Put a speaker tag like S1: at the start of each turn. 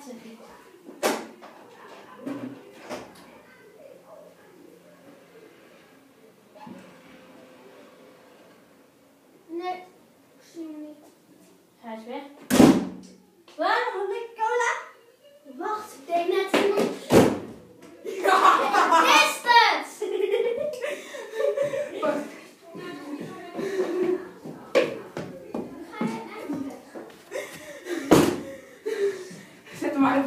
S1: zeg ik. Nee, ik zie hem niet. Hij is weg. Waarom heb ik cola? Wacht, ik deed net iemand. Is het?
S2: Zet hem maar